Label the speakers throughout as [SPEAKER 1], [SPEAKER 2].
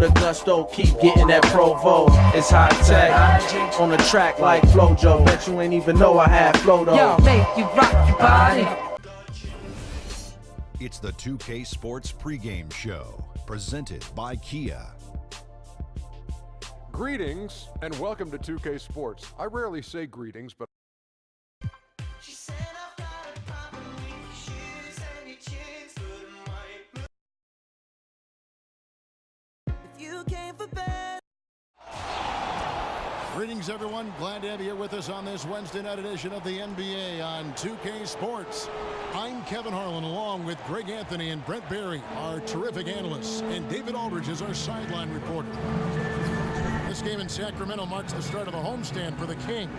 [SPEAKER 1] The gusto, keep getting that Provo. It's high tech on the track like Flojo. Bet you ain't even know I had flow though.
[SPEAKER 2] Yo, make you rock your body.
[SPEAKER 3] It's the 2K Sports pregame show, presented by Kia.
[SPEAKER 4] Greetings and welcome to 2K Sports. I rarely say greetings, but
[SPEAKER 5] Greetings, everyone. Glad to have you here with us on this Wednesday night edition of the NBA on 2K Sports. I'm Kevin Harlan, along with Greg Anthony and Brent Barry, our terrific analysts, and David Aldridge is our sideline reporter. This game in Sacramento marks the start of a homestand for the Kings.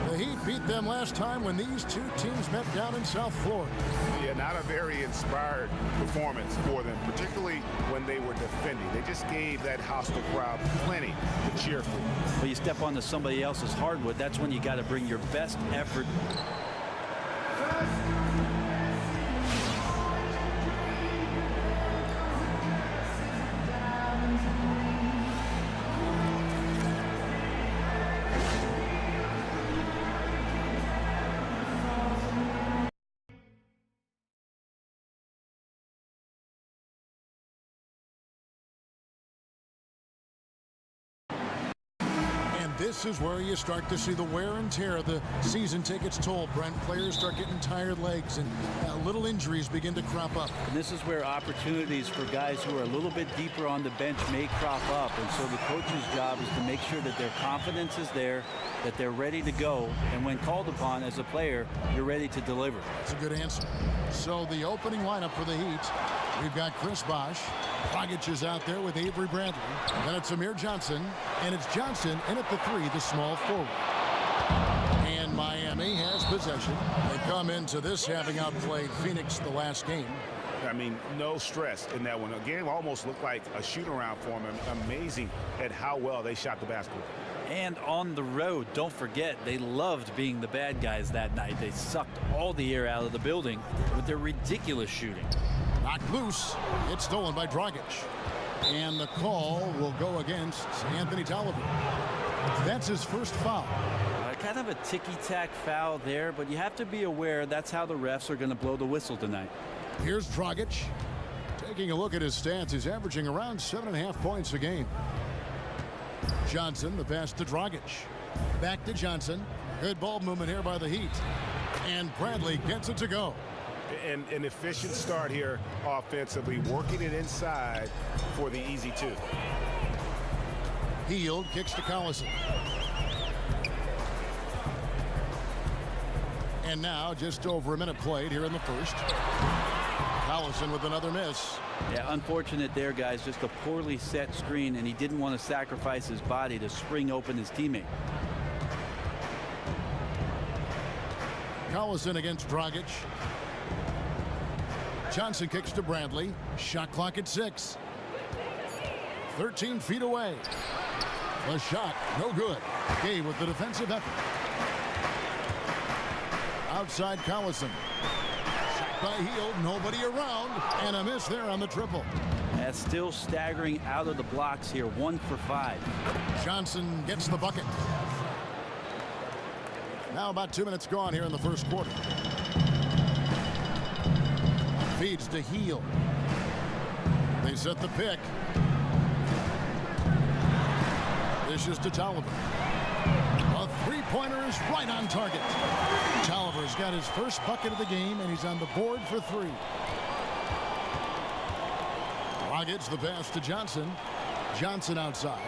[SPEAKER 5] The Heat beat them last time when these two teams met down in South Florida.
[SPEAKER 6] Yeah, not a very inspired performance for them, particularly when they were defending. They just gave that hostile crowd plenty to cheer for.
[SPEAKER 7] Well, you step onto somebody else's hardwood, that's when you got to bring your best effort.
[SPEAKER 5] This is where you start to see the wear and tear of the season take its toll, Brent. Players start getting tired legs and little injuries begin to crop up.
[SPEAKER 7] And this is where opportunities for guys who are a little bit deeper on the bench may crop up. And so the coach's job is to make sure that their confidence is there, that they're ready to go. And when called upon as a player, you're ready to deliver.
[SPEAKER 5] That's a good answer. So the opening lineup for the Heat, we've got Chris Bosh. Dragic is out there with Avery Bradley. Then it's Amir Johnson. And it's Johnson in at the three, the small forward. And Miami has possession. They come into this having outplayed Phoenix the last game.
[SPEAKER 6] I mean, no stress in that one. The game almost looked like a shoot-around for them. Amazing at how well they shot the basketball.
[SPEAKER 7] And on the road, don't forget, they loved being the bad guys that night. They sucked all the air out of the building with their ridiculous shooting.
[SPEAKER 5] Knocked loose. It's stolen by Dragic. And the call will go against Anthony Tolliver. That's his first foul.
[SPEAKER 7] Kind of a ticky-tack foul there, but you have to be aware that's how the refs are going to blow the whistle tonight.
[SPEAKER 5] Here's Dragic. Taking a look at his stats, he's averaging around 7.5 points a game. Johnson, the pass to Dragic. Back to Johnson. Good ball movement here by the Heat. And Bradley gets it to go.
[SPEAKER 6] And an efficient start here offensively, working it inside for the easy two.
[SPEAKER 5] Hield kicks to Collison. And now just over a minute played here in the first. Collison with another miss.
[SPEAKER 7] Yeah, unfortunate there, guys. Just a poorly set screen, and he didn't want to sacrifice his body to spring open his teammate.
[SPEAKER 5] Collison against Dragic. Johnson kicks to Bradley. Shot clock at 6. 13 feet away. The shot, no good. Gay with the defensive effort. Outside Collison. Shot by Hield, nobody around. And a miss there on the triple.
[SPEAKER 7] That's still staggering out of the blocks here. 1 for 5.
[SPEAKER 5] Johnson gets the bucket. Now about 2 minutes gone here in the first quarter. Feeds to Hield. They set the pick. Dishes to Tolliver. A three-pointer is right on target. Tolliver's got his first bucket of the game, and he's on the board for 3. Dragic the pass to Johnson. Johnson outside.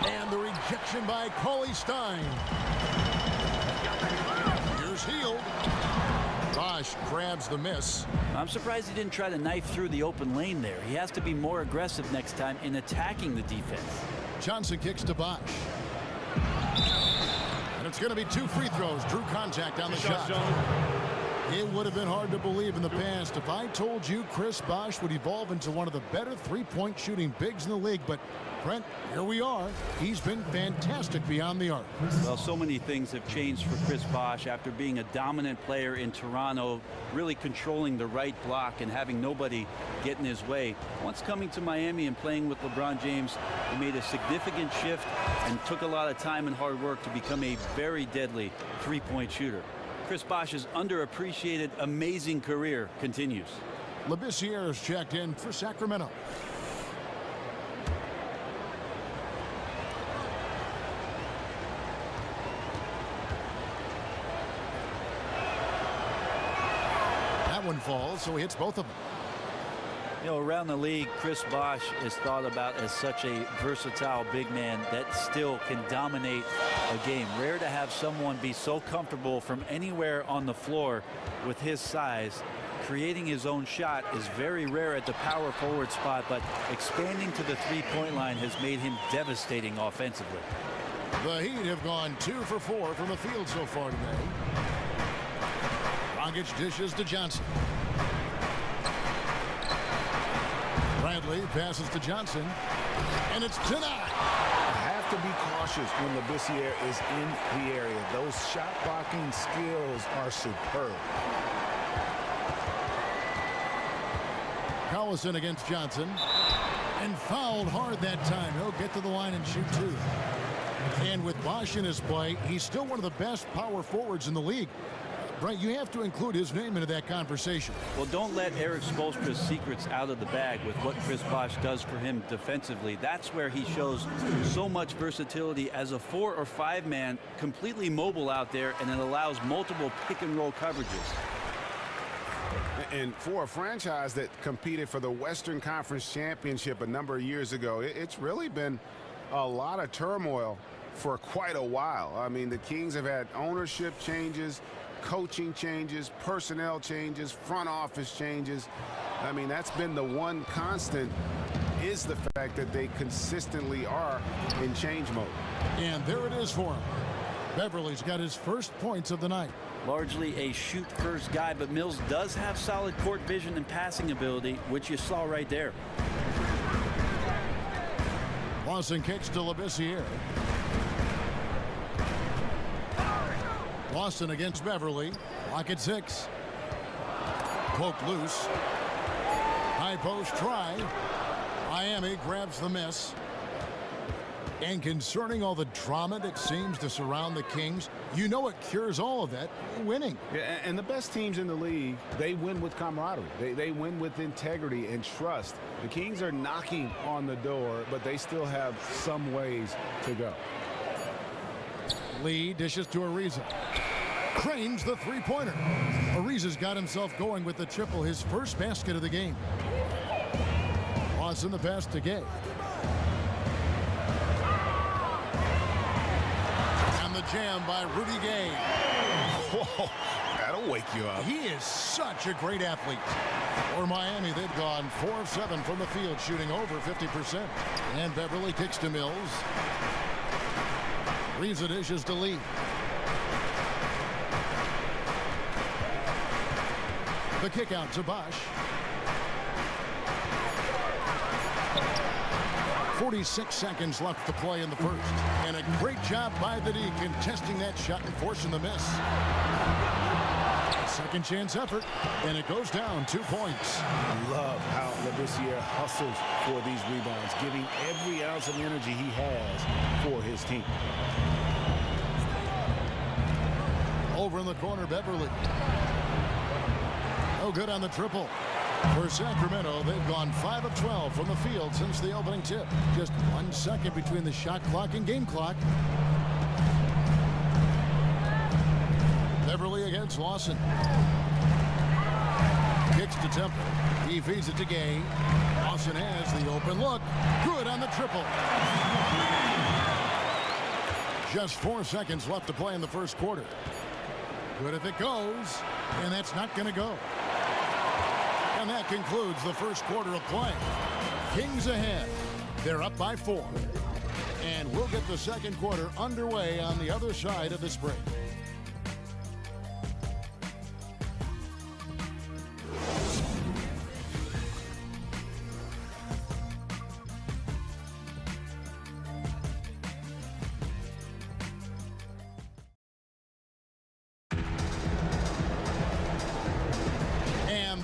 [SPEAKER 5] And the rejection by Cauley Stein. Here's Hield. Bosh grabs the miss.
[SPEAKER 7] I'm surprised he didn't try to knife through the open lane there. He has to be more aggressive next time in attacking the defense.
[SPEAKER 5] Johnson kicks to Bosh. And it's going to be 2 free throws. Drew contact on the shot. It would have been hard to believe in the past if I told you Chris Bosh would evolve into one of the better three-point shooting bigs in the league. But, Brent, here we are. He's been fantastic beyond the arc.
[SPEAKER 7] Well, so many things have changed for Chris Bosh after being a dominant player in Toronto, really controlling the right block and having nobody get in his way. Once coming to Miami and playing with LeBron James, he made a significant shift and took a lot of time and hard work to become a very deadly three-point shooter. Chris Bosh's underappreciated, amazing career continues.
[SPEAKER 5] Labissiere is checked in for Sacramento. That one falls, so he hits both of them.
[SPEAKER 7] You know, around the league, Chris Bosh is thought about as such a versatile big man that still can dominate a game. Rare to have someone be so comfortable from anywhere on the floor with his size. Creating his own shot is very rare at the power forward spot, but expanding to the three-point line has made him devastating offensively.
[SPEAKER 5] The Heat have gone 2 for 4 from the field so far today. Dragic dishes to Johnson. Bradley passes to Johnson, and it's denied.
[SPEAKER 6] Have to be cautious when Labissiere is in the area. Those shot blocking skills are superb.
[SPEAKER 5] Collison against Johnson, and fouled hard that time. He'll get to the line and shoot two. And with Bosh in his play, he's still one of the best power forwards in the league. Brent, you have to include his name into that conversation.
[SPEAKER 7] Well, don't let Eric Spoelstra's secrets out of the bag with what Chris Bosh does for him defensively. That's where he shows so much versatility as a 4 or 5 man, completely mobile out there, and it allows multiple pick and roll coverages.
[SPEAKER 6] And for a franchise that competed for the Western Conference Championship a number of years ago, it's really been a lot of turmoil for quite a while. I mean, the Kings have had ownership changes, coaching changes, personnel changes, front office changes. I mean, that's been the one constant, is the fact that they consistently are in change mode.
[SPEAKER 5] And there it is for him. Beverly's got his first points of the night.
[SPEAKER 7] Largely a shoot-first guy, but Mills does have solid court vision and passing ability, which you saw right there.
[SPEAKER 5] Lawson kicks to Labissiere. Lawson against Beverly. Lock at 6. Poked loose. High post try. Miami grabs the miss. And concerning all the drama that seems to surround the Kings, you know what cures all of that? Winning.
[SPEAKER 6] Yeah, and the best teams in the league, they win with camaraderie. They win with integrity and trust. The Kings are knocking on the door, but they still have some ways to go.
[SPEAKER 5] Lee dishes to Ariza. Cranes the three-pointer. Ariza's got himself going with the triple, his first basket of the game. Lawson the pass to Gay. And the jam by Rudy Gay.
[SPEAKER 6] Whoa, that'll wake you up.
[SPEAKER 5] He is such a great athlete. For Miami, they've gone 4 of 7 from the field, shooting over 50%. And Beverly kicks to Mills. Ariza dishes to Lee. The kick out to Bosh. 46 seconds left to play in the first. And a great job by the D contesting that shot and forcing the miss. Second chance effort, and it goes down 2 points.
[SPEAKER 6] I love how Labissiere hustles for these rebounds, giving every ounce of energy he has for his team.
[SPEAKER 5] Over in the corner, Beverly. No good on the triple. For Sacramento, they've gone 5 of 12 from the field since the opening tip. Just 1 second between the shot clock and game clock. Beverly against Lawson. Kicks to Temple. He feeds it to Gay. Lawson has the open look. Good on the triple. Just 4 seconds left to play in the first quarter. Good if it goes, and that's not going to go. And that concludes the first quarter of play. Kings ahead. They're up by 4. And we'll get the second quarter underway on the other side of this break.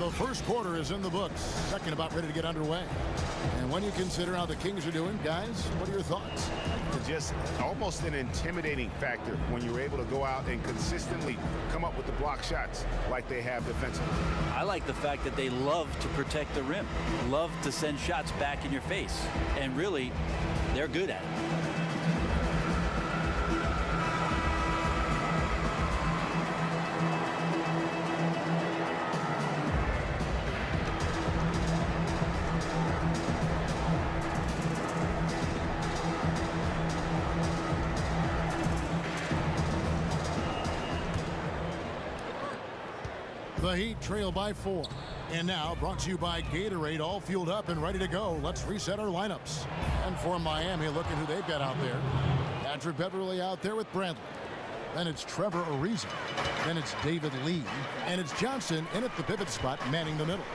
[SPEAKER 5] the first quarter is in the books. Second about ready to get underway. And when you consider how the Kings are doing, guys, what are your thoughts?
[SPEAKER 6] Just almost an intimidating factor when you're able to go out and consistently come up with the block shots like they have defensively.
[SPEAKER 7] I like the fact that they love to protect the rim, love to send shots back in your face, and really, they're good at it.
[SPEAKER 5] The Heat trail by 4. And now brought to you by Gatorade, all fueled up and ready to go. Let's reset our lineups. And for Miami, look at who they've got out there. Patrick Beverley out there with Bradley. Then it's Trevor Ariza. Then it's David Lee. And it's Johnson in at the pivot spot, manning the middle.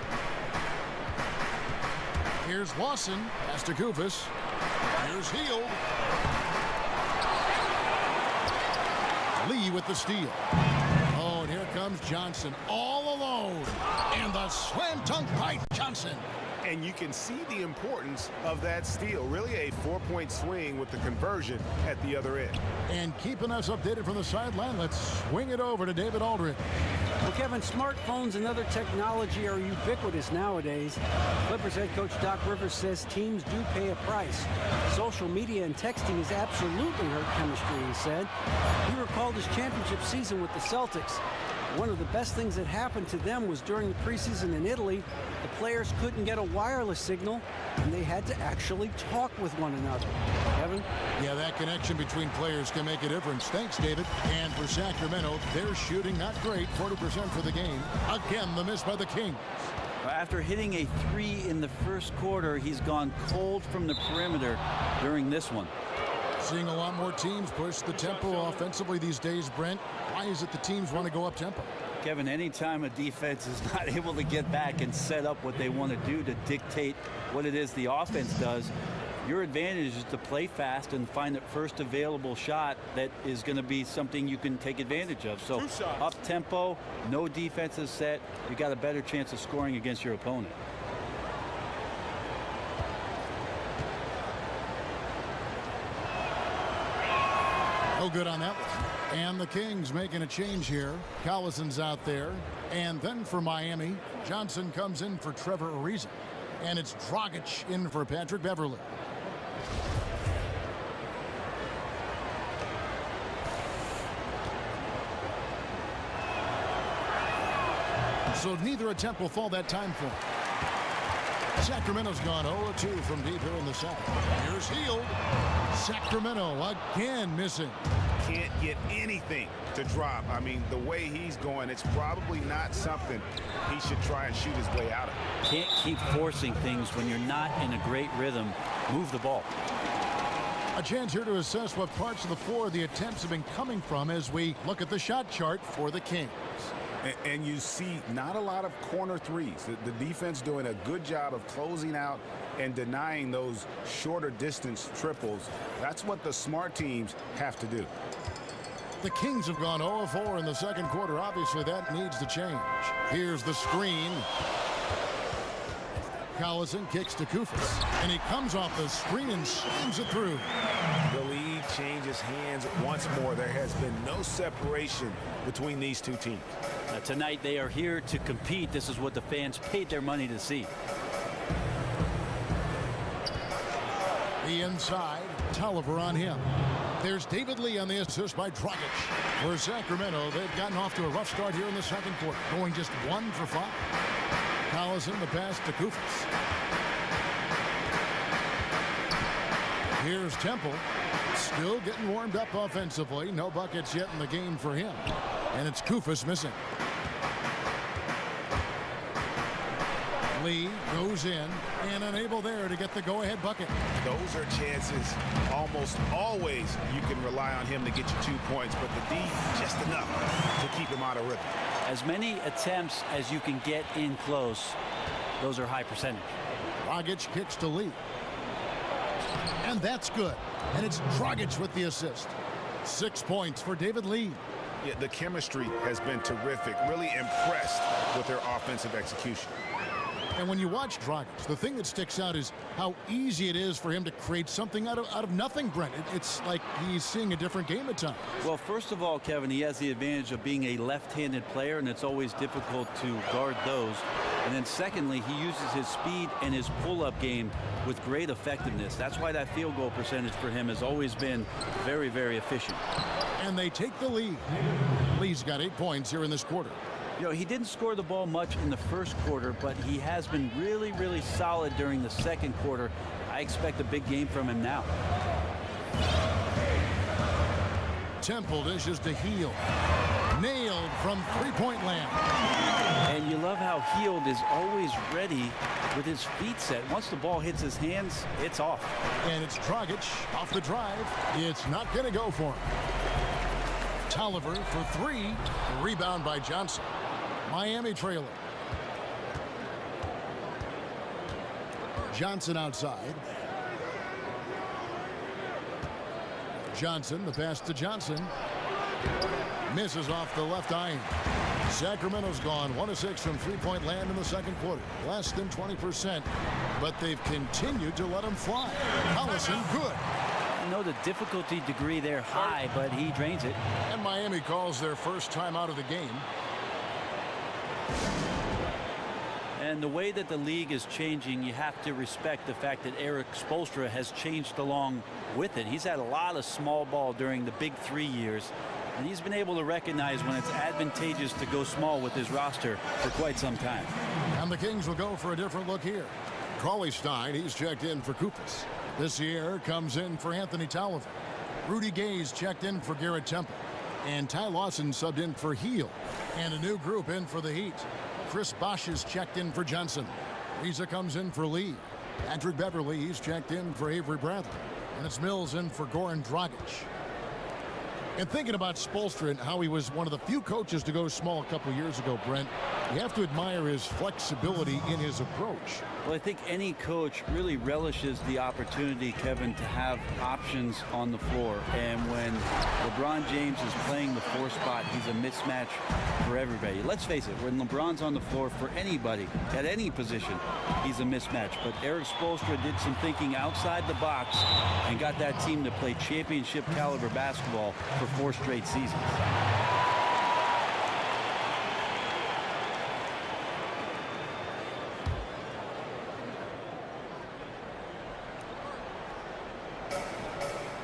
[SPEAKER 5] Here's Lawson. Pass to Kufis. Here's Hield. Lee with the steal. Oh, and here comes Johnson all alone. And the slam dunk by Johnson.
[SPEAKER 6] And you can see the importance of that steal. Really a 4-point swing with the conversion at the other end.
[SPEAKER 5] And keeping us updated from the sideline, let's swing it over to David Aldridge.
[SPEAKER 2] Well, Kevin, smartphones and other technology are ubiquitous nowadays. Clippers head coach Doc Rivers says teams do pay a price. Social media and texting has absolutely hurt chemistry, he said. He recalled his championship season with the Celtics. One of the best things that happened to them was during the preseason in Italy, the players couldn't get a wireless signal, and they had to actually talk with one another. Kevin?
[SPEAKER 5] Yeah, that connection between players can make a difference. Thanks, David. And for Sacramento, they're shooting not great, 40% for the game. Again, the miss by the Kings.
[SPEAKER 7] After hitting a 3 in the first quarter, he's gone cold from the perimeter during this one.
[SPEAKER 5] Seeing a lot more teams push the tempo offensively these days, Brent. Why is it the teams want to go up tempo?
[SPEAKER 7] Kevin, anytime a defense is not able to get back and set up what they want to do to dictate what it is the offense does, your advantage is to play fast and find the first available shot that is going to be something you can take advantage of. So up tempo, no defense is set, you got a better chance of scoring against your opponent.
[SPEAKER 5] No good on that one. And the Kings making a change here. Collison's out there. And then for Miami, Johnson comes in for Trevor Ariza. And it's Dragic in for Patrick Beverley. So neither attempt will fall that time for him. Sacramento's gone 0-2 from deep here in the second. Here's Hield. Sacramento again missing.
[SPEAKER 6] Can't get anything to drop. I mean, the way he's going, it's probably not something he should try and shoot his way out of.
[SPEAKER 7] Can't keep forcing things when you're not in a great rhythm. Move the ball.
[SPEAKER 5] A chance here to assess what parts of the floor the attempts have been coming from as we look at the shot chart for the Kings.
[SPEAKER 6] And you see not a lot of corner threes. The defense doing a good job of closing out and denying those shorter distance triples. That's what the smart teams have to do.
[SPEAKER 5] The Kings have gone 0-4 in the second quarter. Obviously, that needs to change. Here's the screen. Collison kicks to Kufis, and he comes off the screen and slams it through.
[SPEAKER 6] The lead changes hands once more. There has been no separation between these two teams.
[SPEAKER 7] Tonight they are here to compete. This is what the fans paid their money to see.
[SPEAKER 5] The inside, Tolliver on him. There's David Lee on the assist by Dragic. For Sacramento, they've gotten off to a rough start here in the second quarter, going just 1 for 5. Collison the pass to Kufis. Here's Temple, still getting warmed up offensively. No buckets yet in the game for him. And it's Kufis missing. Lee goes in and unable there to get the go-ahead bucket.
[SPEAKER 6] Those are chances almost always you can rely on him to get you 2 points, but the D just enough to keep him out of rhythm.
[SPEAKER 7] As many attempts as you can get in close, those are high percentage.
[SPEAKER 5] Dragic kicks to Lee. And that's good. And it's Dragic with the assist. 6 points for David Lee.
[SPEAKER 6] Yeah, the chemistry has been terrific. Really impressed with their offensive execution.
[SPEAKER 5] And when you watch Dragic, the thing that sticks out is how easy it is for him to create something out of nothing, Brent. It's like he's seeing a different game at times.
[SPEAKER 7] Well, first of all, Kevin, he has the advantage of being a left-handed player, and it's always difficult to guard those. And then secondly, he uses his speed and his pull-up game with great effectiveness. That's why that field goal percentage for him has always been very, very efficient.
[SPEAKER 5] And they take the lead. Lee's got 8 points here in this quarter.
[SPEAKER 7] You know, he didn't score the ball much in the first quarter, but he has been really, really solid during the second quarter. I expect a big game from him now.
[SPEAKER 5] Temple dishes to Hield. Nailed from three-point land.
[SPEAKER 7] And you love how Hield is always ready with his feet set. Once the ball hits his hands, it's off.
[SPEAKER 5] And it's Dragic off the drive. It's not going to go for him. Tolliver for three. Rebound by Johnson. Miami trailer. Johnson outside. Johnson, the pass to Johnson. Misses off the left iron. Sacramento's gone 1 of 6 from three-point land in the second quarter. Less than 20%, but they've continued to let him fly. Collison, good.
[SPEAKER 7] I know the difficulty degree there high, but he drains it.
[SPEAKER 5] And Miami calls their first time out of the game.
[SPEAKER 7] And the way that the league is changing, you have to respect the fact that Eric Spoelstra has changed along with it. He's had a lot of small ball during the big 3 years, and he's been able to recognize when it's advantageous to go small with his roster for quite some time.
[SPEAKER 5] And the Kings will go for a different look here. Cauley Stein, he's checked in for Kupas. This year comes in for Anthony Tolliver. Rudy Gay's checked in for Garrett Temple. And Ty Lawson subbed in for Hield. And a new group in for the Heat. Chris Bosh is checked in for Johnson. Riza comes in for Lee. Patrick Beverly, he's checked in for Avery Bradley. And it's Mills in for Goran Dragic. And thinking about Spoelstra and how he was one of the few coaches to go small a couple years ago, Brent, you have to admire his flexibility in his approach.
[SPEAKER 7] Well, I think any coach really relishes the opportunity, Kevin, to have options on the floor. And when LeBron James is playing the 4 spot, he's a mismatch for everybody. Let's face it, when LeBron's on the floor for anybody, at any position, he's a mismatch. But Eric Spoelstra did some thinking outside the box and got that team to play championship caliber basketball for 4 straight seasons.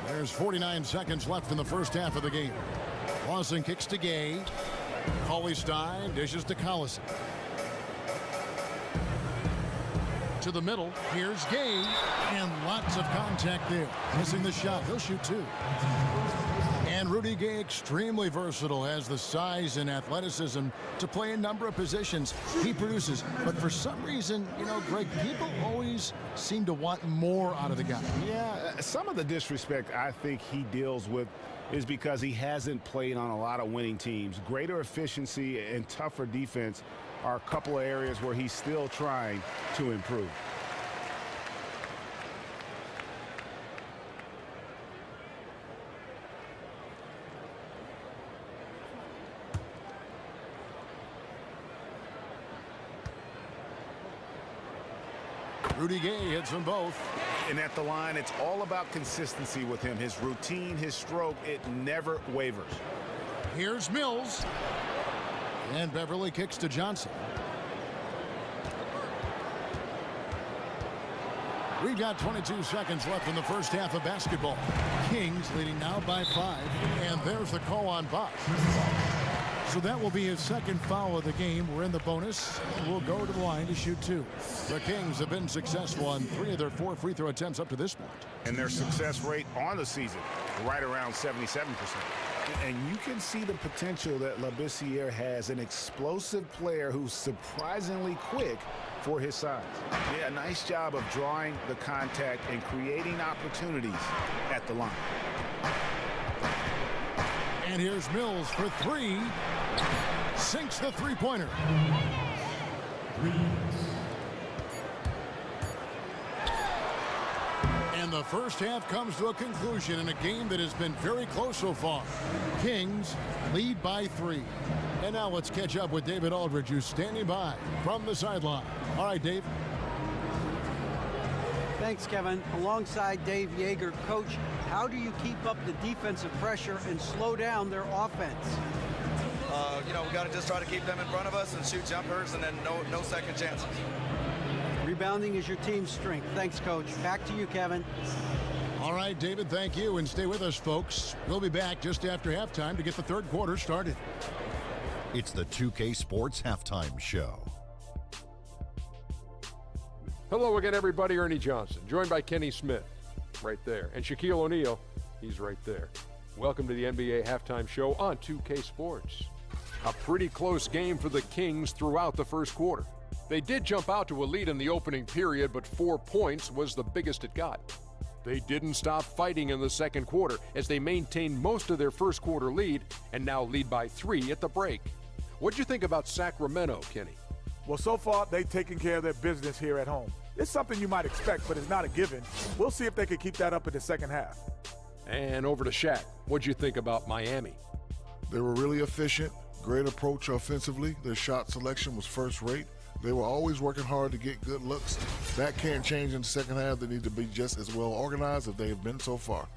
[SPEAKER 5] There's 49 seconds left in the first half of the game. Lawson kicks to Gay. Cauley Stein dishes to Collison. To the middle. Here's Gay. And lots of contact there. Missing the shot. He'll shoot 2. And Rudy Gay, extremely versatile, has the size and athleticism to play a number of positions. He produces. But for some reason, you know, Greg, people always seem to want more out of the guy.
[SPEAKER 6] Yeah, some of the disrespect I think he deals with is because he hasn't played on a lot of winning teams. Greater efficiency and tougher defense are a couple of areas where he's still trying to improve.
[SPEAKER 5] Rudy Gay hits them both.
[SPEAKER 6] And at the line, it's all about consistency with him. His routine, his stroke, it never wavers.
[SPEAKER 5] Here's Mills. And Beverly kicks to Johnson. We've got 22 seconds left in the first half of basketball. Kings leading now by 5. And there's the call on Bosh. So that will be his second foul of the game. We're in the bonus. We'll go to the line to shoot 2. The Kings have been successful on 3 of their 4 free throw attempts up to this point.
[SPEAKER 6] And their success rate on the season, right around 77%. And you can see the potential that Labissiere has, an explosive player who's surprisingly quick for his size. Yeah, nice job of drawing the contact and creating opportunities at the line.
[SPEAKER 5] And here's Mills for 3. Sinks the three-pointer. And the first half comes to a conclusion in a game that has been very close so far. Kings lead by 3. And now let's catch up with David Aldridge, who's standing by from the sideline. All right, Dave.
[SPEAKER 2] Thanks, Kevin. Alongside Dave Yeager, Coach, how do you keep up the defensive pressure and slow down their offense?
[SPEAKER 8] We got to just try to keep them in front of us and shoot jumpers, and then no second chances.
[SPEAKER 2] Rebounding is your team's strength. Thanks, Coach. Back to you, Kevin.
[SPEAKER 5] All right, David, thank you. And stay with us, folks. We'll be back just after halftime to get the third quarter started.
[SPEAKER 3] It's the 2K Sports Halftime Show.
[SPEAKER 4] Hello again, everybody. Ernie Johnson, joined by Kenny Smith, right there. And Shaquille O'Neal, he's right there. Welcome to the NBA Halftime Show on 2K Sports. A pretty close game for the Kings throughout the first quarter. They did jump out to a lead in the opening period, but 4 points was the biggest it got. They didn't stop fighting in the second quarter as they maintained most of their first quarter lead and now lead by 3 at the break. What'd you think about Sacramento, Kenny?
[SPEAKER 9] Well, so far, they've taken care of their business here at home. It's something you might expect, but it's not a given. We'll see if they can keep that up in the second half.
[SPEAKER 4] And over to Shaq. What'd you think about Miami?
[SPEAKER 10] They were really efficient, great approach offensively. Their shot selection was first rate. They were always working hard to get good looks. That can't change in the second half. They need to be just as well organized as they have been so far.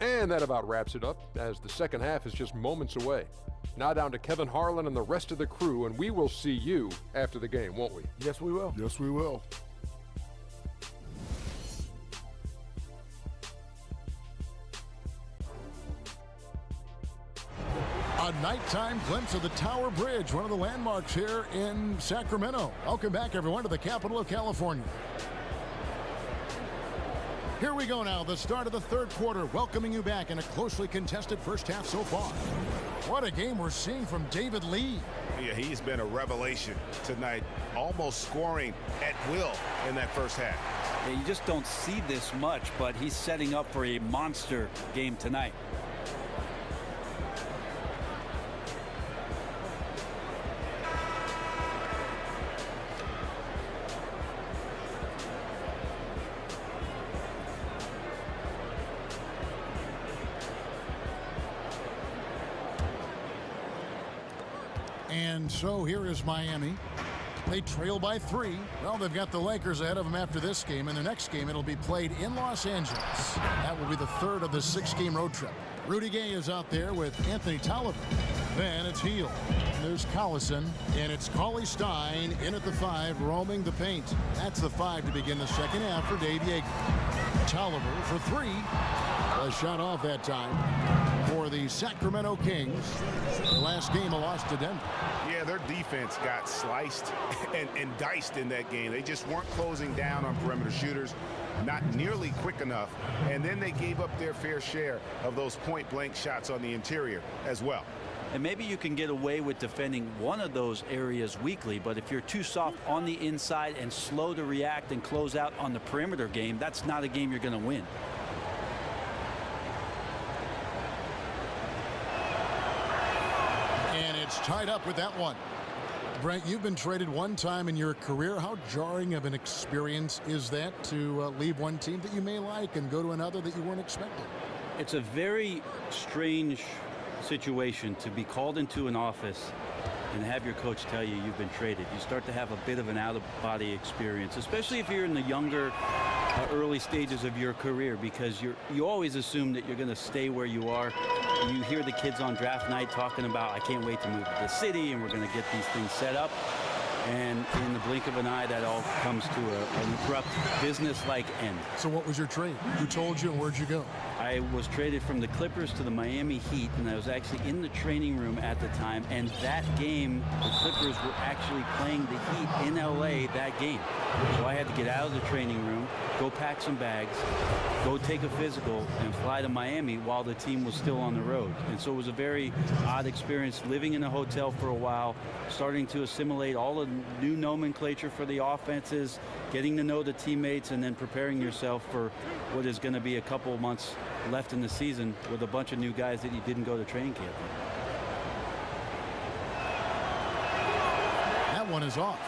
[SPEAKER 4] And that about wraps it up, as the second half is just moments away. Now down to Kevin Harlan and the rest of the crew, and we will see you after the game, won't we?
[SPEAKER 9] Yes, we will.
[SPEAKER 10] Yes, we will.
[SPEAKER 5] A nighttime glimpse of the Tower Bridge, one of the landmarks here in Sacramento. Welcome back, everyone, to the capital of California. Here we go now, the start of the third quarter, welcoming you back in a closely contested first half so far. What a game we're seeing from David Lee.
[SPEAKER 6] Yeah, he's been a revelation tonight, almost scoring at will in that first half.
[SPEAKER 7] Yeah, you just don't see this much, but he's setting up for a monster game tonight.
[SPEAKER 5] And so here is Miami. They trail by 3. Well, they've got the Lakers ahead of them after this game. And their next game, it'll be played in Los Angeles. That will be the third of the 6-game road trip. Rudy Gay is out there with Anthony Tolliver. Then it's Heel. There's Collison. And it's Cauley Stein in at the 5, roaming the paint. That's the 5 to begin the second half for Dave Yeager. Tolliver for 3. A shot off that time for the Sacramento Kings. The last game, a loss to Denver.
[SPEAKER 6] Yeah, their defense got sliced and diced in that game. They just weren't closing down on perimeter shooters, not nearly quick enough. And then they gave up their fair share of those point-blank shots on the interior as well.
[SPEAKER 7] And maybe you can get away with defending one of those areas weakly, but if you're too soft on the inside and slow to react and close out on the perimeter game, that's not a game you're going to win.
[SPEAKER 5] It's tied up with that one. Brent, you've been traded one time in your career. How jarring of an experience is that to leave one team that you may like and go to another that you weren't expecting?
[SPEAKER 7] It's a very strange situation to be called into an office and have your coach tell you you've been traded. You start to have a bit of an out-of-body experience, especially if you're in the younger, early stages of your career, because you always assume that you're going to stay where you are. You hear the kids on draft night talking about, I can't wait to move to the city, and we're going to get these things set up. And in the blink of an eye, that all comes to an abrupt business-like end.
[SPEAKER 5] So what was your trade? Who told you, and where'd you go?
[SPEAKER 7] I was traded from the Clippers to the Miami Heat, and I was actually in the training room at the time. And that game, the Clippers were actually playing the Heat in LA that game. So I had to get out of the training room, go pack some bags, go take a physical, and fly to Miami while the team was still on the road. And so it was a very odd experience, living in a hotel for a while, starting to assimilate all the new nomenclature for the offenses, getting to know the teammates, and then preparing yourself for what is going to be a couple months left in the season with a bunch of new guys that you didn't go to training camp with.
[SPEAKER 5] one is off.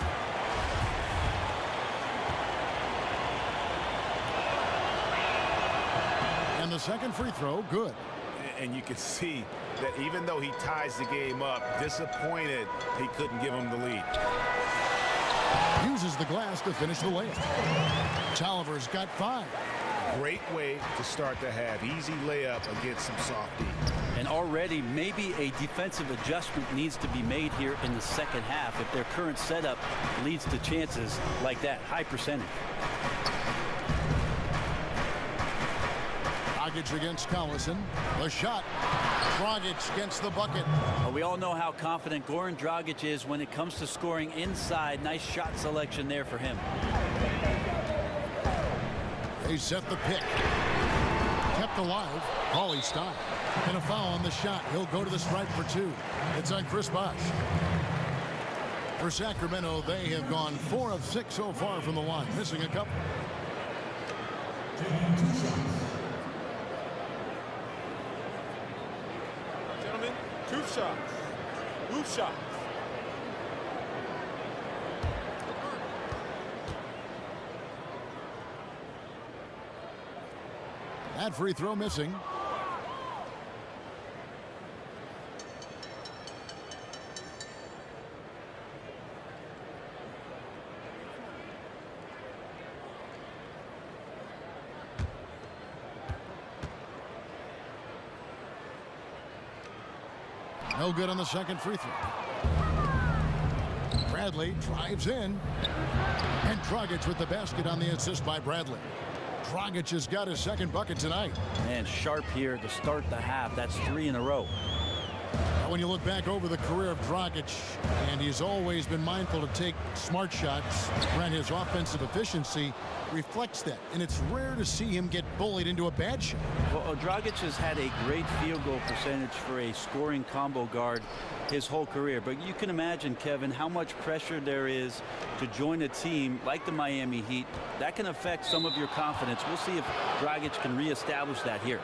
[SPEAKER 5] And the second free throw, good.
[SPEAKER 6] And you can see that even though he ties the game up, disappointed he couldn't give him the lead.
[SPEAKER 5] Uses the glass to finish the layup. Tolliver's got 5.
[SPEAKER 6] Great way to start the half. Easy layup against some soft D.
[SPEAKER 7] And already maybe a defensive adjustment needs to be made here in the second half if their current setup leads to chances like that, high percentage.
[SPEAKER 5] Dragic against Collison. The shot. Dragic gets the bucket.
[SPEAKER 7] Well, we all know how confident Goran Dragic is when it comes to scoring inside. Nice shot selection there for him.
[SPEAKER 5] They set the pick. Kept alive. Paulie Stein. And a foul on the shot. He'll go to the stripe for 2. It's on Chris Bosh. For Sacramento, they have gone 4 of 6 so far from the line, missing a couple.
[SPEAKER 9] Gentlemen, 2 shots. 2 shots.
[SPEAKER 5] That free throw missing. No good on the second free throw. Bradley drives in. And Dragic with the basket on the assist by Bradley. Dragic has got his second bucket tonight.
[SPEAKER 7] And sharp here to start the half. That's 3 in a row.
[SPEAKER 5] Now when you look back over the career of Dragic, and he's always been mindful to take smart shots, and his offensive efficiency reflects that. And it's rare to see him get bullied into a bad shot.
[SPEAKER 7] Well, Dragic has had a great field goal percentage for a scoring combo guard his whole career. But you can imagine, Kevin, how much pressure there is to join a team like the Miami Heat. That can affect some of your confidence. We'll see if Dragic can reestablish that here.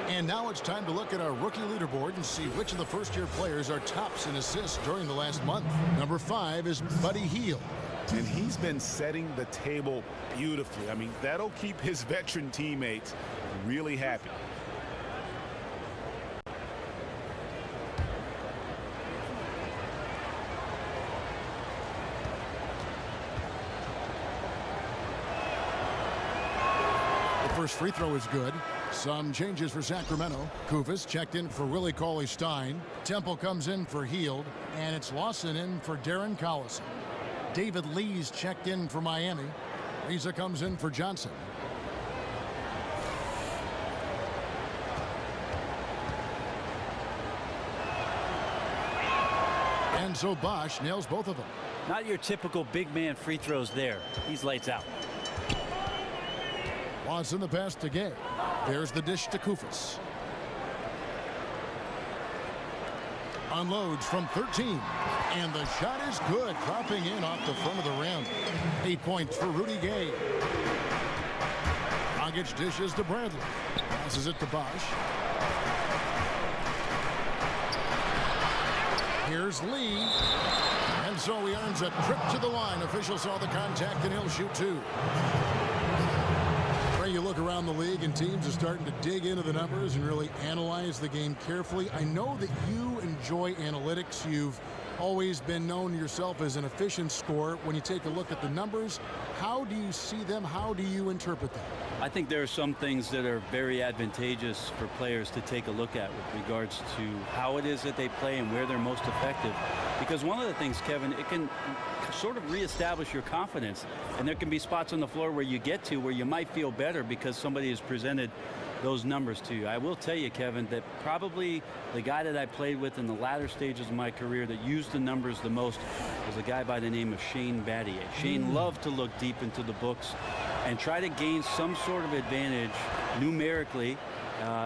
[SPEAKER 5] And now it's time to look at our rookie leaderboard and see which of the first-year players are tops in assists during the last month. Number 5 is Buddy Hield.
[SPEAKER 6] And he's been setting the table beautifully. I mean, that'll keep his veteran teammates really happy.
[SPEAKER 5] The first free throw is good. Some changes for Sacramento. Kufis checked in for Willie Cauley-Stein. Temple comes in for Hield. And it's Lawson in for Darren Collison. David Lee's checked in for Miami. Lisa comes in for Johnson. And so Bosh nails both of them.
[SPEAKER 7] Not your typical big man free throws there. He's lights out.
[SPEAKER 5] Watson the pass to Gay. There's the dish to Kufis. Unloads from 13. And the shot is good, dropping in off the front of the rim. 8 points for Rudy Gay. Dragic dishes to Bradley. Passes it to Bosh. Here's Lee. And so he earns a trip to the line. Officials saw the contact and he'll shoot 2. You look around the league and teams are starting to dig into the numbers and really analyze the game carefully. I know that you enjoy analytics. You've always been known yourself as an efficient scorer. When you take a look at the numbers, how do you see them? How do you interpret them?
[SPEAKER 7] I think there are some things that are very advantageous for players to take a look at with regards to how it is that they play and where they're most effective. Because one of the things, Kevin, it can sort of reestablish your confidence. And there can be spots on the floor where you get to where you might feel better because somebody has presented those numbers to you. I will tell you, Kevin, that probably the guy that I played with in the latter stages of my career that used the numbers the most was a guy by the name of Shane Battier. Shane loved to look deep into the books and try to gain some sort of advantage numerically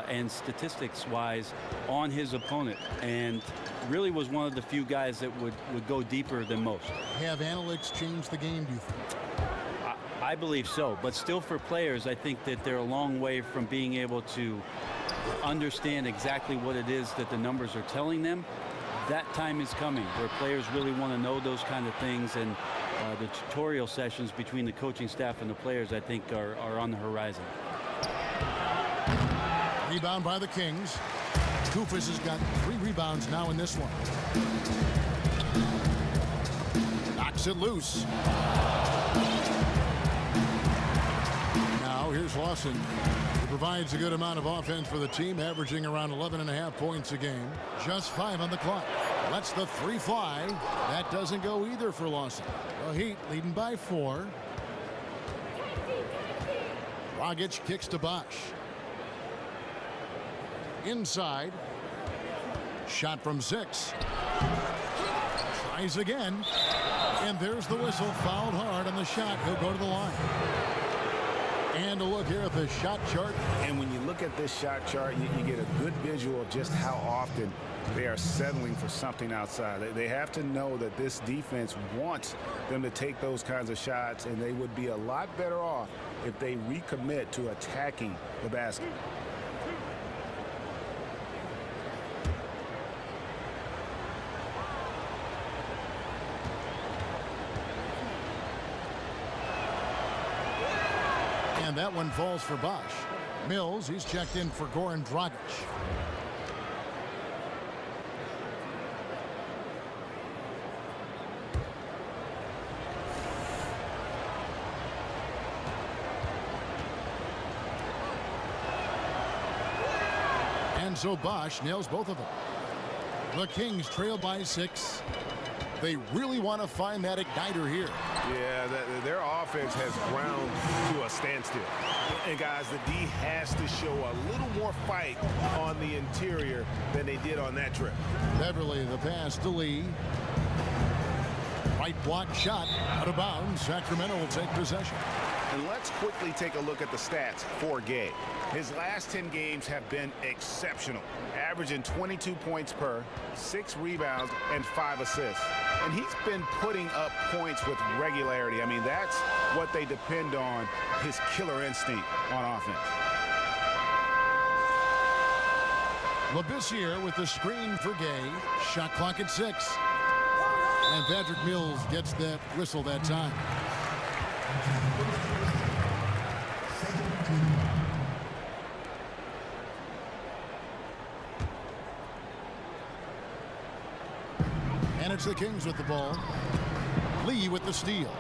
[SPEAKER 7] and statistics-wise on his opponent, and really was one of the few guys that would go deeper than most.
[SPEAKER 5] Have analytics changed the game, do you think?
[SPEAKER 7] I believe so, but still for players, I think that they're a long way from being able to understand exactly what it is that the numbers are telling them that time is coming where players really want to know those kind of things, and the tutorial sessions between the coaching staff and the players, I think, are on the horizon.
[SPEAKER 5] Rebound by the Kings. Koufos has got 3 rebounds now in this one. Knocks it loose. Now here's Lawson. He provides a good amount of offense for the team, averaging around 11.5 points a game. Just 5 on the clock. Lets the 3 fly. That doesn't go either for Lawson. The Heat leading by 4. Dragic kicks to Bosch. Inside. Shot from 6. Tries again. And there's the whistle. Fouled hard on the shot. He'll go to the line. And a look here at the shot chart.
[SPEAKER 6] And when you look at this shot chart, you get a good visual of just how often they are settling for something outside. They have to know that this defense wants them to take those kinds of shots, and they would be a lot better off if they recommit to attacking the basket.
[SPEAKER 5] And that one falls for Bosch. Mills, he's checked in for Goran Dragic. And so Bosch nails both of them. The Kings trail by 6. They really want to find that igniter here.
[SPEAKER 6] Yeah, their offense has ground to a standstill. And guys, the D has to show a little more fight on the interior than they did on that trip.
[SPEAKER 5] Beverly, the pass to Lee. Right block shot out of bounds. Sacramento will take possession.
[SPEAKER 6] And let's quickly take a look at the stats for Gay. His last 10 games have been exceptional, averaging 22 points per, 6 rebounds, and 5 assists. And he's been putting up points with regularity. I mean, that's what they depend on, his killer instinct on offense.
[SPEAKER 5] Labissiere with the screen for Gay. Shot clock at 6. And Patrick Mills gets that whistle that time. And it's the Kings with the ball. Lee with the steal.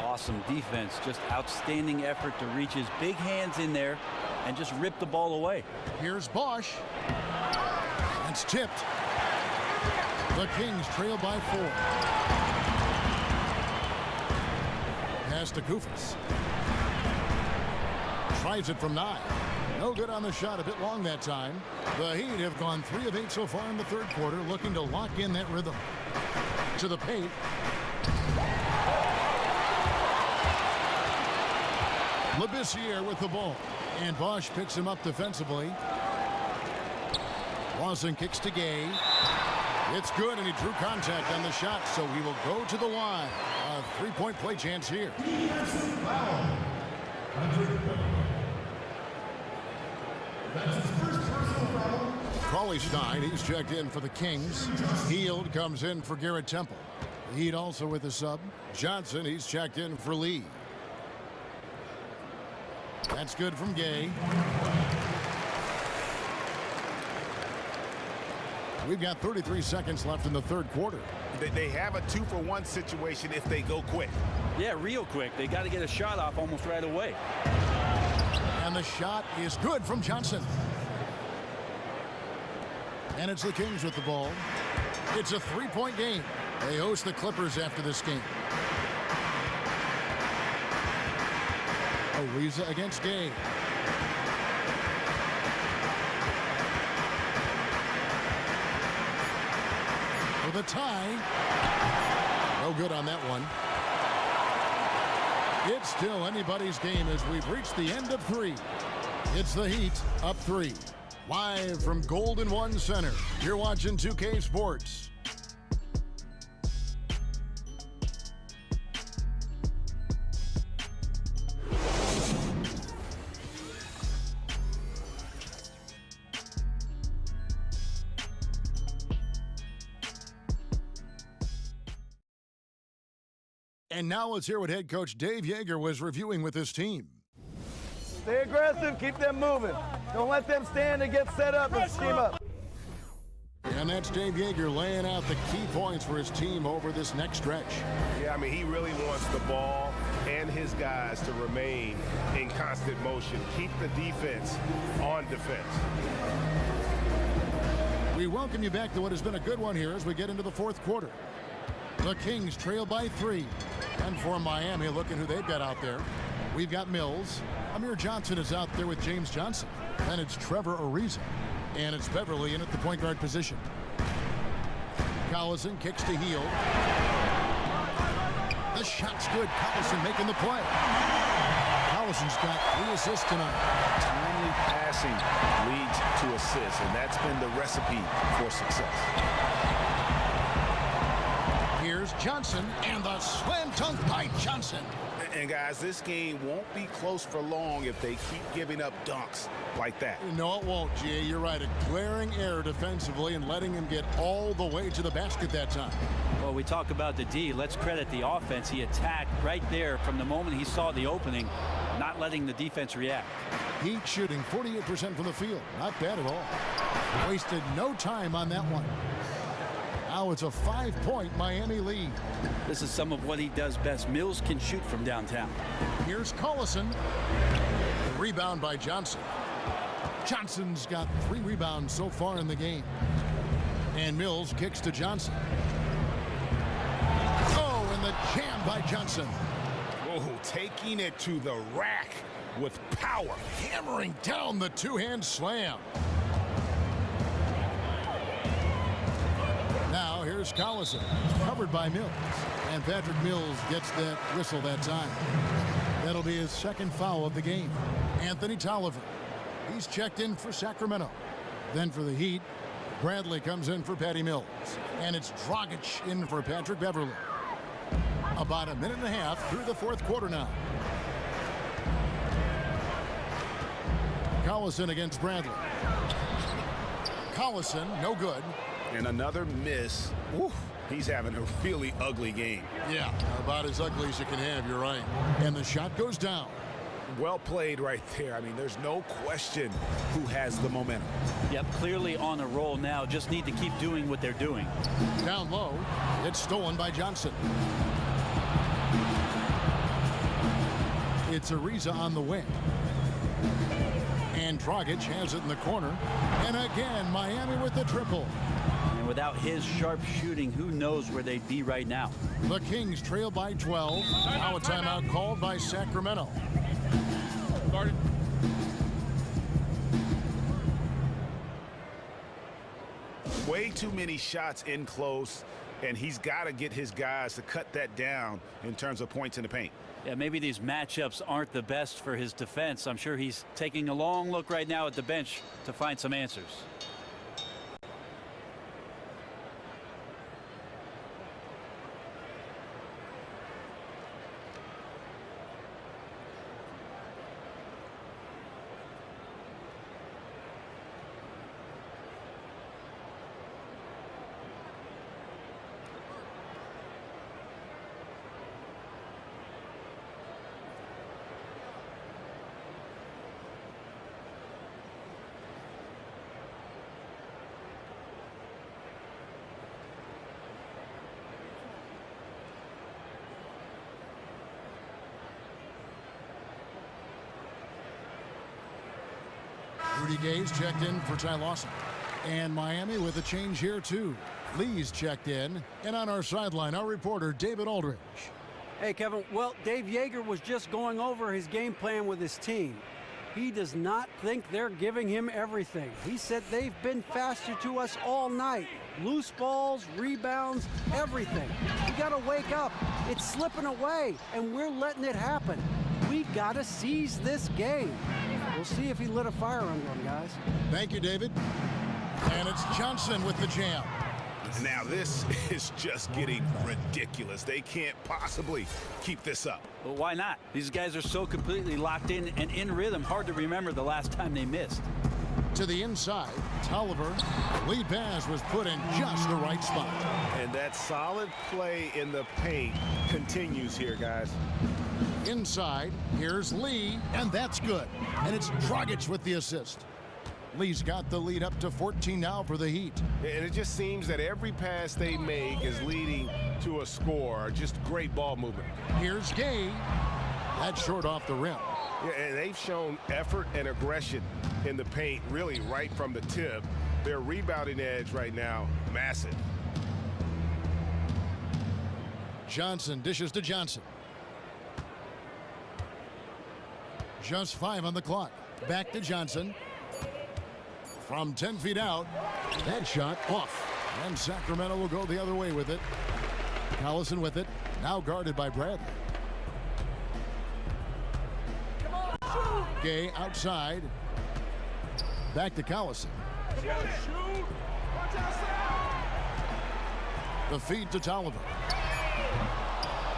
[SPEAKER 7] Awesome defense. Just outstanding effort to reach his big hands in there and just rip the ball away.
[SPEAKER 5] Here's Bosch. That's tipped. The Kings trail by 4. Pass to Koufos. Tries it from 9. No good on the shot, a bit long that time. The Heat have gone 3 of 8 so far in the third quarter, looking to lock in that rhythm. To the paint. Labissiere with the ball. And Bosch picks him up defensively. Lawson kicks to Gay. It's good, and he drew contact on the shot, so he will go to the line. A 3-point play chance here. Cauley Stein, he's checked in for the Kings. Hield comes in for Garrett Temple. Heat also with the sub. Johnson, he's checked in for Lee. That's good from Gay. We've got 33 seconds left in the third quarter.
[SPEAKER 6] They have a 2-for-1 situation if they go quick.
[SPEAKER 7] Yeah, real quick. They got to get a shot off almost right away.
[SPEAKER 5] And the shot is good from Johnson. And it's the Kings with the ball. It's a 3-point game. They host the Clippers after this game. Ariza against Gay. For the tie. No good on that one. It's still anybody's game as we've reached the end of 3. It's the Heat up 3. Live from Golden One Center, you're watching 2K Sports. And now let's hear what head coach Dave Yeager was reviewing with his team.
[SPEAKER 11] Stay aggressive, keep them moving. Don't let them stand and get set up and scheme up.
[SPEAKER 5] And that's Dave Yeager laying out the key points for his team over this next stretch.
[SPEAKER 6] Yeah, I mean, he really wants the ball and his guys to remain in constant motion. Keep the defense on defense.
[SPEAKER 5] We welcome you back to what has been a good one here as we get into the fourth quarter. The Kings trail by 3. And for Miami, look at who they've got out there. We've got Mills. Amir Johnson is out there with James Johnson. Then it's Trevor Ariza. And it's Beverly in at the point guard position. Collison kicks to Heel. The shot's good. Collison making the play. Collison's got 3 assists tonight.
[SPEAKER 6] Timely passing leads to assists, and that's been the recipe for success.
[SPEAKER 5] Here's Johnson, and the slam dunk by Johnson.
[SPEAKER 6] And guys, this game won't be close for long if they keep giving up dunks like that.
[SPEAKER 5] No, it won't, G.A. You're right. A glaring error defensively and letting him get all the way to the basket that time.
[SPEAKER 7] Well, we talk about the D. Let's credit the offense. He attacked right there from the moment he saw the opening, not letting the defense react.
[SPEAKER 5] Heat shooting 48% from the field. Not bad at all. Wasted no time on that one. Now it's a 5-point Miami lead.
[SPEAKER 7] This is some of what he does best. Mills can shoot from downtown.
[SPEAKER 5] Here's Collison. Rebound by Johnson. Johnson's got 3 rebounds so far in the game. And Mills kicks to Johnson. Oh, and the jam by Johnson.
[SPEAKER 6] Oh, taking it to the rack with power.
[SPEAKER 5] Hammering down the 2-hand slam. Now here's Collison, covered by Mills. And Patrick Mills gets that whistle that time. That'll be his 2nd foul of the game. Anthony Tolliver, he's checked in for Sacramento. Then for the Heat, Bradley comes in for Patty Mills. And it's Dragic in for Patrick Beverly. About a minute and a half through the fourth quarter now. Collison against Bradley. Collison, no good.
[SPEAKER 6] And another miss. Oof, he's having a really ugly game.
[SPEAKER 5] Yeah, about as ugly as you can have, you're right. And the shot goes down.
[SPEAKER 6] Well played right there. I mean, there's no question who has the momentum.
[SPEAKER 7] Yep, clearly on a roll now. Just need to keep doing what they're doing.
[SPEAKER 5] Down low, it's stolen by Johnson. It's Ariza on the wing. And Dragic has it in the corner. And again, Miami with the triple.
[SPEAKER 7] And without his sharp shooting, who knows where they'd be right now.
[SPEAKER 5] The Kings trail by 12. Now a timeout called by Sacramento.
[SPEAKER 4] Started.
[SPEAKER 6] Way too many shots in close, and he's got to get his guys to cut that down in terms of points in the paint.
[SPEAKER 7] Yeah, maybe these matchups aren't the best for his defense. I'm sure he's taking a long look right now at the bench to find some answers.
[SPEAKER 5] Rudy Gay's checked in for Ty Lawson. And Miami with a change here, too. Lee's checked in. And on our sideline, our reporter, David Aldridge.
[SPEAKER 2] Hey, Kevin. Well, Dave Yeager was just going over his game plan with his team. He does not think they're giving him everything. He said they've been faster to us all night. Loose balls, rebounds, everything. We got to wake up. It's slipping away, and we're letting it happen. We got to seize this game. We'll see if he lit a fire under him, guys.
[SPEAKER 5] Thank you, David. And it's Johnson with the jam.
[SPEAKER 6] Now this is just getting ridiculous. They can't possibly keep this up.
[SPEAKER 7] Well, why not? These guys are so completely locked in and in rhythm. Hard to remember the last time they missed.
[SPEAKER 5] To the inside, Tolliver. Lead pass was put in just the right spot.
[SPEAKER 6] And that solid play in the paint continues here, guys.
[SPEAKER 5] Inside, here's Lee, and that's good. And it's Dragic with the assist. Lee's got the lead up to 14 now for the Heat.
[SPEAKER 6] And it just seems that every pass they make is leading to a score. Just great ball movement.
[SPEAKER 5] Here's Gay. That's short off the rim.
[SPEAKER 6] Yeah, and they've shown effort and aggression in the paint, really right from the tip. Their rebounding edge right now, massive.
[SPEAKER 5] Johnson dishes to Johnson. Just 5 on the clock. Back to Johnson. From 10 feet out, that shot off. And Sacramento will go the other way with it. Collison with it, now guarded by Bradley. Gay outside. Back to Collison. The feed to Tolliver.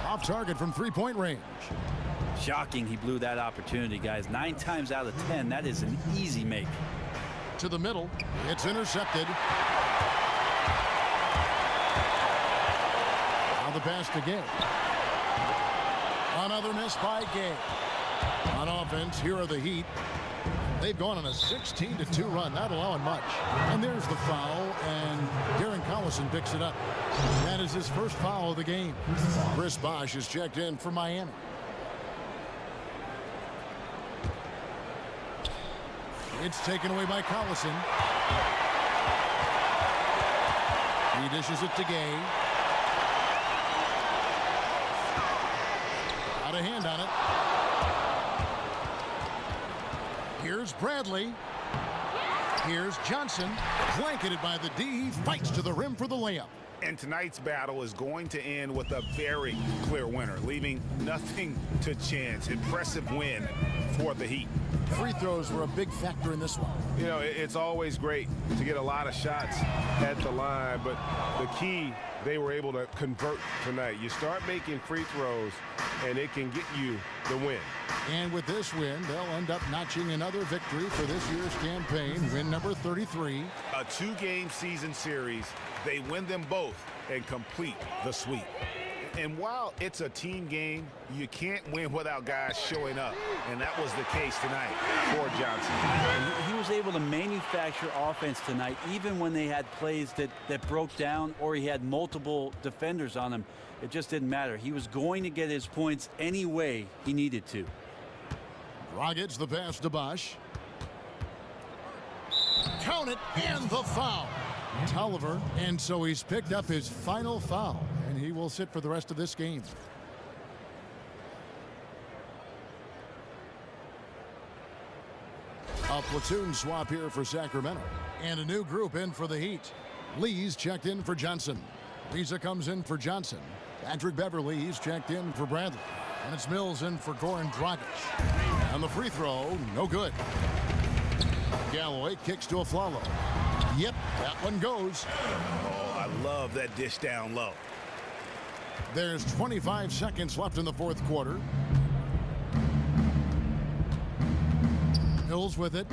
[SPEAKER 5] Off target from three-point range.
[SPEAKER 7] Shocking he blew that opportunity, guys. 9 times out of 10, that is an easy make.
[SPEAKER 5] To the middle, it's intercepted. Now the pass to Gay. Another miss by Gay. On offense, here are the Heat. They've gone on a 16-2 run, not allowing much. And there's the foul, and Darren Collison picks it up. That is his first foul of the game. Chris Bosh is checked in for Miami. It's taken away by Collison. He dishes it to Gay. Got a hand on it. Here's Bradley. Here's Johnson. Blanketed by the D. He fights to the rim for the layup.
[SPEAKER 6] And tonight's battle is going to end with a very clear winner, leaving nothing to chance. Impressive win for the Heat.
[SPEAKER 5] Free throws were a big factor in this one.
[SPEAKER 6] You know, it's always great to get a lot of shots at the line, but the key, they were able to convert tonight. You start making free throws, and it can get you the win.
[SPEAKER 5] And with this win, they'll end up notching another victory for this year's campaign, win number 33.
[SPEAKER 6] A 2-game season series, they win them both and complete the sweep. And while it's a team game, you can't win without guys showing up. And that was the case tonight for Johnson.
[SPEAKER 7] He was able to manufacture offense tonight, even when they had plays that broke down or he had multiple defenders on him. It just didn't matter. He was going to get his points any way he needed to.
[SPEAKER 5] Dragic the pass to Bosh. Count it, and the foul. Tolliver, and so he's picked up his final foul, and he will sit for the rest of this game. A platoon swap here for Sacramento, and a new group in for the Heat. Lee's checked in for Johnson. Lisa comes in for Johnson. Patrick Beverly, he's checked in for Bradley. And it's Mills in for Goran Dragic. And the free throw, no good. Galloway kicks to Aflalo. Yep, that one goes.
[SPEAKER 6] Oh, I love that dish down low.
[SPEAKER 5] There's 25 seconds left in the fourth quarter. Mills with it.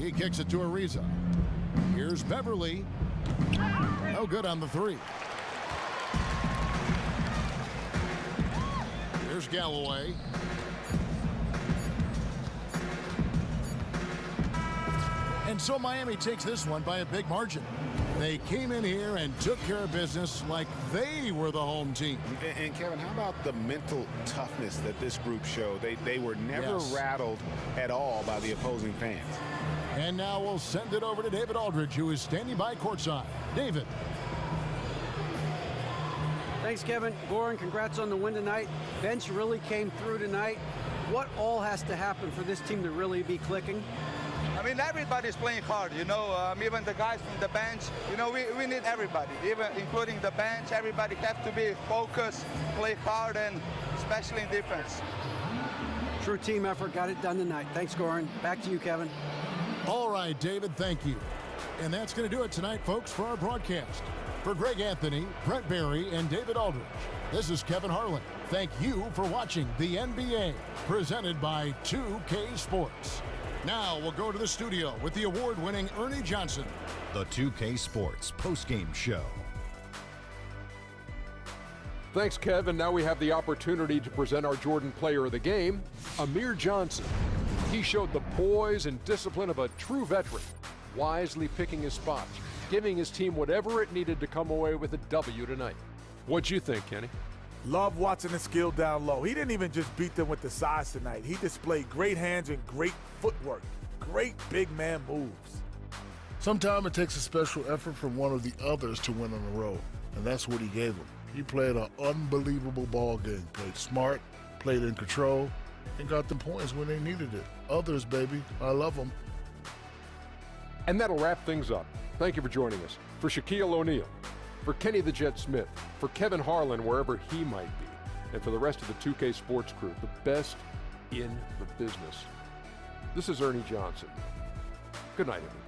[SPEAKER 5] He kicks it to Ariza. Here's Beverly. No good on the three. Here's Galloway. And so Miami takes this one by a big margin. They came in here and took care of business like they were the home team.
[SPEAKER 6] And Kevin, how about the mental toughness that this group showed? They were never rattled at all by the opposing fans.
[SPEAKER 5] And now we'll send it over to David Aldridge, who is standing by courtside. David.
[SPEAKER 2] Thanks, Kevin. Goran, congrats on the win tonight. Bench really came through tonight. What all has to happen for this team to really be clicking?
[SPEAKER 8] I mean, everybody's playing hard, you know, even the guys from the bench. You know, we need everybody, even including the bench. Everybody have to be focused, play hard, and especially in defense.
[SPEAKER 2] True team effort, got it done tonight. Thanks, Goran. Back to you, Kevin.
[SPEAKER 5] All right, David, thank you. And that's going to do it tonight, folks, for our broadcast. For Greg Anthony, Brent Barry, and David Aldridge, this is Kevin Harlan. Thank you for watching the NBA, presented by 2K Sports. Now we'll go to the studio with the award-winning Ernie Johnson.
[SPEAKER 3] The 2K Sports postgame show.
[SPEAKER 4] Thanks, Kev. And now we have the opportunity to present our Jordan Player of the Game, Amir Johnson. He showed the poise and discipline of a true veteran, wisely picking his spots, giving his team whatever it needed to come away with a W tonight. What'd you think, Kenny?
[SPEAKER 9] Love watching the skill down low. He didn't even just beat them with the size tonight. He displayed great hands and great footwork. Great big man moves.
[SPEAKER 10] Sometimes it takes a special effort from one of the others to win on the road, and that's what he gave them. He played an unbelievable ball game, played smart, played in control, and got the points when they needed it. Others, baby, I love them.
[SPEAKER 4] And that'll wrap things up. Thank you for joining us. For Shaquille O'Neal, for Kenny the Jet Smith, for Kevin Harlan, wherever he might be, and for the rest of the 2K Sports crew, the best in the business. This is Ernie Johnson. Good night, everyone.